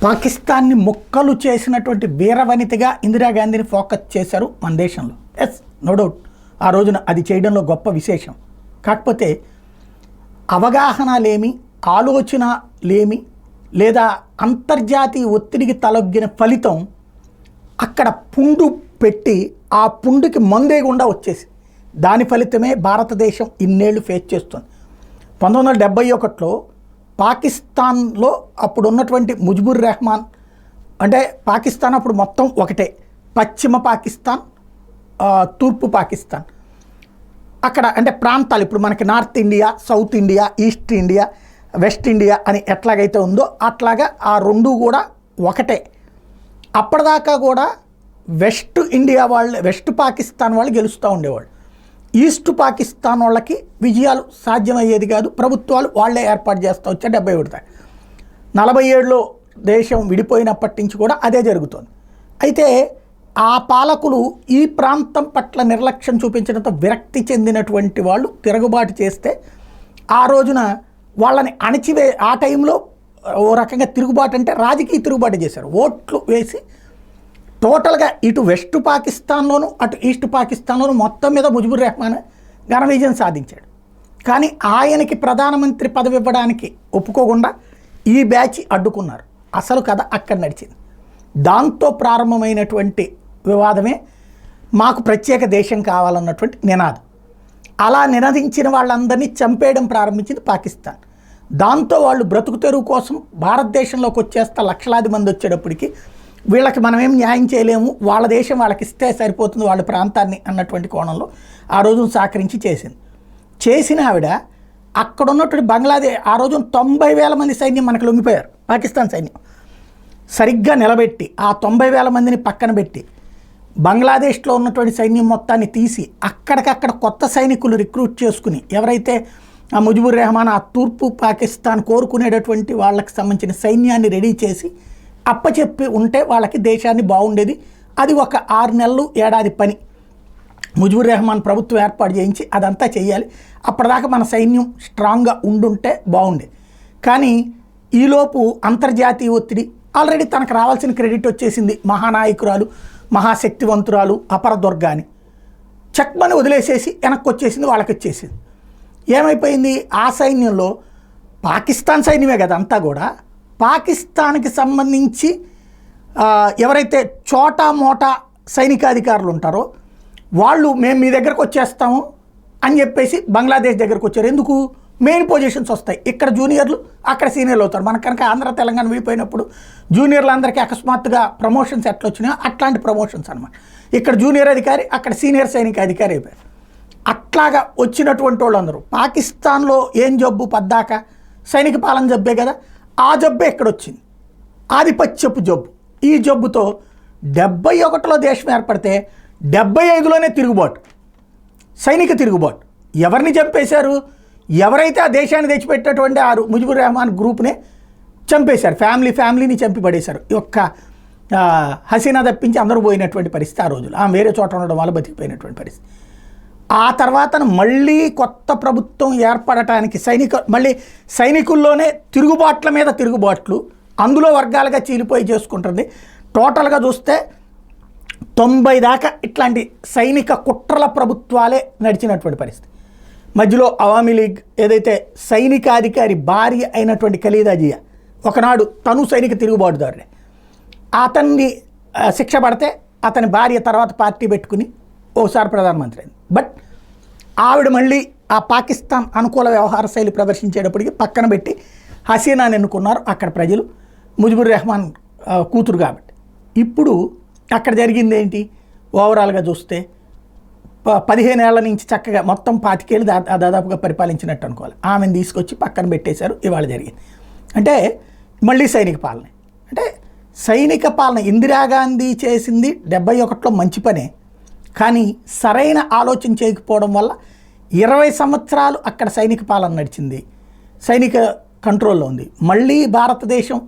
పాకిస్తాన్ని ముక్కలు చేసినటువంటి వీరవనితగా ఇందిరాగాంధీని ఫోకస్ చేశారు మన దేశంలో. ఎస్, నో డౌట్, ఆ రోజున అది చేయడంలో గొప్ప విశేషం. కాకపోతే అవగాహన లేమి, ఆలోచన లేమి, లేదా అంతర్జాతీయ ఒత్తిడికి తలొగ్గిన ఫలితం అక్కడ పుండు పెట్టి ఆ పుండుకి మందేయకుండా వచ్చేసి దాని ఫలితమే భారతదేశం ఇన్నేళ్లు ఫేస్ చేస్తుంది. 1971లో పాకిస్తాన్లో అప్పుడు ఉన్నటువంటి ముజిబుర్ రెహమాన్, అంటే పాకిస్తాన్ అప్పుడు మొత్తం ఒకటే, పశ్చిమ పాకిస్తాన్, తూర్పు పాకిస్తాన్. అక్కడ అంటే ప్రాంతాలు ఇప్పుడు మనకి north India, south India, east India, west India అని ఎట్లాగైతే ఉందో అట్లాగా ఆ రెండు కూడా ఒకటే. అప్పటిదాకా కూడా వెస్ట్ ఇండియా వాళ్ళు, వెస్ట్ పాకిస్తాన్ వాళ్ళు గెలుస్తూ ఉండేవాళ్ళు. ఈస్ట్ పాకిస్తాన్ వాళ్ళకి విజయాలు సాధ్యమయ్యేది కాదు. ప్రభుత్వాలు వాళ్లే ఏర్పాటు చేస్తూ వచ్చా 71 దాకా. 47లో దేశం విడిపోయినప్పటి నుంచి కూడా అదే జరుగుతుంది. అయితే ఆ పాలకులు ఈ ప్రాంతం పట్ల నిర్లక్ష్యం చూపించడంతో విరక్తి చెందినటువంటి వాళ్ళు తిరుగుబాటు చేస్తే ఆ రోజున వాళ్ళని అణచివే, ఆ టైంలో ఓ రకంగా తిరుగుబాటు అంటే రాజకీయ తిరుగుబాటు చేశారు. ఓట్లు వేసి టోటల్గా ఇటు వెస్ట్ పాకిస్తాన్లోను అటు ఈస్ట్ పాకిస్తాన్లోను మొత్తం మీద ముజిబుర్ రెహమాన్ ఘన విజయం సాధించాడు. కానీ ఆయనకి ప్రధానమంత్రి పదవి ఇవ్వడానికి ఒప్పుకోకుండా ఈ బ్యాచ్ అడ్డుకున్నారు. అసలు కథ అక్కడ నడిచింది. దాంతో ప్రారంభమైనటువంటి వివాదమే మాకు ప్రత్యేక దేశం కావాలన్నటువంటి నినాదం. అలా నినదించిన వాళ్ళందరినీ చంపేయడం ప్రారంభించింది పాకిస్తాన్. దాంతో వాళ్ళు బ్రతుకు తెరువు కోసం భారతదేశంలోకి వచ్చేస్తా లక్షలాది మంది వచ్చేటప్పటికి వీళ్ళకి మనమేం న్యాయం చేయలేము, వాళ్ళ దేశం వాళ్ళకి ఇస్తే సరిపోతుంది వాళ్ళ ప్రాంతాన్ని అన్నటువంటి కోణంలో ఆ రోజును సహకరించి చేసిన ఆవిడ అక్కడ ఉన్నటువంటి బంగ్లాదేశ్, ఆ రోజున 90,000 మంది సైన్యం మనకు లొంగిపోయారు. పాకిస్తాన్ సైన్యం సరిగ్గా నిలబెట్టి ఆ 90,000 మందిని పక్కన పెట్టి బంగ్లాదేశ్లో ఉన్నటువంటి సైన్యం మొత్తాన్ని తీసి అక్కడికక్కడ కొత్త సైనికులు రిక్రూట్ చేసుకుని, ఎవరైతే ఆ ముజిబుర్ రెహమాన్ ఆ తూర్పు పాకిస్తాన్ కోరుకునేటటువంటి వాళ్ళకి సంబంధించిన సైన్యాన్ని రెడీ చేసి అప్పచెప్పి ఉంటే వాళ్ళకి దేశాన్ని బాగుండేది. అది ఒక 6 నెలలు ఏడాది పని. ముజిబుర్ రెహమాన్ ప్రభుత్వం ఏర్పాటు చేయించి అదంతా చేయాలి. అప్పటిదాకా మన సైన్యం స్ట్రాంగ్గా ఉండుంటే బాగుండేది. కానీ ఈలోపు అంతర్జాతీయ ఒత్తిడి, ఆల్రెడీ తనకు రావాల్సిన క్రెడిట్ వచ్చేసింది. మహానాయకురాలు, మహాశక్తివంతురాలు అపరదుర్గ అని చెక్మని వదిలేసేసి వెనక్కి వచ్చేసింది, వాళ్ళకి వచ్చేసింది. ఏమైపోయింది, ఆ సైన్యంలో పాకిస్తాన్ సైన్యమే కదా అంతా కూడా, పాకిస్తాన్కి సంబంధించి ఎవరైతే చోటా మోటా సైనికాధికారులు ఉంటారో వాళ్ళు మేము మీ దగ్గరకు వచ్చేస్తాము అని చెప్పేసి బంగ్లాదేశ్ దగ్గరకు వచ్చారు. ఎందుకు? మెయిన్ పొజిషన్స్ వస్తాయి. ఇక్కడ జూనియర్లు, అక్కడ సీనియర్లు అవుతారు. మనకు కనుక ఆంధ్ర తెలంగాణ విడిపోయినప్పుడు జూనియర్లు అందరికీ అకస్మాత్తుగా ప్రమోషన్స్ ఎట్లా వచ్చినాయో అట్లాంటి ప్రమోషన్స్ అనమాట. ఇక్కడ జూనియర్ అధికారి, అక్కడ సీనియర్ సైనిక అధికారి అయిపోయారు. అట్లాగా వచ్చినటువంటి వాళ్ళందరూ పాకిస్తాన్లో ఏం జబ్బు పద్దాక సైనిక పాలన జబ్బే కదా, ఆ జబ్బే ఇక్కడ వచ్చింది, ఆధిపత్యపు జబ్బు. ఈ జబ్బుతో 71లో దేశం ఏర్పడితే 75లోనే తిరుగుబాటు, సైనిక తిరుగుబాటు. ఎవరిని చంపేశారు? ఎవరైతే ఆ దేశాన్ని తెచ్చిపెట్టినటువంటి ఆ ముజిబుర్ రెహమాన్ గ్రూప్నే చంపేశారు. ఫ్యామిలీని చంపి పడేశారు. ఈ ఒక్క హసీనా తప్పించి అందరూ పోయినటువంటి పరిస్థితి ఆ రోజులు. ఆమె వేరే చోట ఉండడం వల్ల బతికిపోయినటువంటి పరిస్థితి. ఆ తర్వాత మళ్ళీ కొత్త ప్రభుత్వం ఏర్పడటానికి మళ్ళీ సైనికుల్లోనే తిరుగుబాట్ల మీద తిరుగుబాట్లు, అందులో వర్గాలుగా చీలిపోయి చేసుకుంటుంది. టోటల్గా చూస్తే 90 దాకా ఇట్లాంటి సైనిక కుట్రల ప్రభుత్వాలే నడిచినటువంటి పరిస్థితి. మధ్యలో అవామీ లీగ్, ఏదైతే సైనికాధికారి భార్య అయినటువంటి ఖలీదా జియా, ఒకనాడు తను సైనిక తిరుగుబాటుదారుడే, అతన్ని శిక్ష పడితే అతని భార్య తర్వాత పార్టీ పెట్టుకుని ఓసారి ప్రధానమంత్రి అయింది. బట్ ఆవిడ మళ్ళీ ఆ పాకిస్తాన్ అనుకూల వ్యవహార శైలి ప్రదర్శించేటప్పటికి పక్కన పెట్టి హసీనాని ఎన్నుకున్నారు అక్కడ ప్రజలు, ముజిబుర్ రెహమాన్ కూతురు కాబట్టి. ఇప్పుడు అక్కడ జరిగింది ఏంటి? ఓవరాల్గా చూస్తే 15 ఏళ్ల నుంచి చక్కగా మొత్తం 25 ఏళ్ళు దాదాపుగా పరిపాలించినట్టు అనుకోవాలి. ఆమెను తీసుకొచ్చి పక్కన పెట్టేశారు. ఇవాళ జరిగింది అంటే మళ్ళీ సైనిక పాలన. అంటే సైనిక పాలన ఇందిరాగాంధీ చేసింది 71లో మంచి పనే, కానీ సరైన ఆలోచన చేయకపోవడం వల్ల 20 సంవత్సరాలు అక్కడ సైనిక పాలన నడిచింది, సైనిక కంట్రోల్లో ఉంది. మళ్ళీ భారతదేశం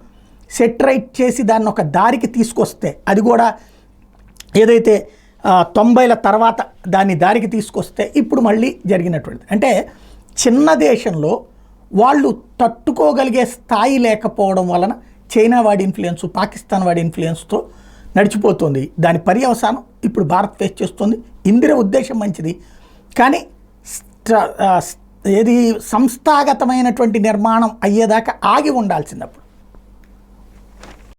సెటరైట్ చేసి దాన్ని ఒక దారికి తీసుకొస్తే, అది కూడా ఏదైతే 90ల తర్వాత దాన్ని దారికి తీసుకొస్తే ఇప్పుడు మళ్ళీ జరిగినటువంటిది. అంటే చిన్న దేశంలో వాళ్ళు తట్టుకోగలిగే స్థాయి లేకపోవడం వలన చైనా వాడి ఇన్ఫ్లుయెన్స్, పాకిస్తాన్ వాడి ఇన్ఫ్లుయెన్స్తో నడిచిపోతుంది. దాని పర్యవసానం ఇప్పుడు భారత్ ఫేస్ చేస్తుంది. ఇందిర ఉద్దేశం మంచిది, కానీ ఏది సంస్థాగతమైనటువంటి నిర్మాణం అయ్యేదాకా ఆగి ఉండాల్సింది. అప్పుడు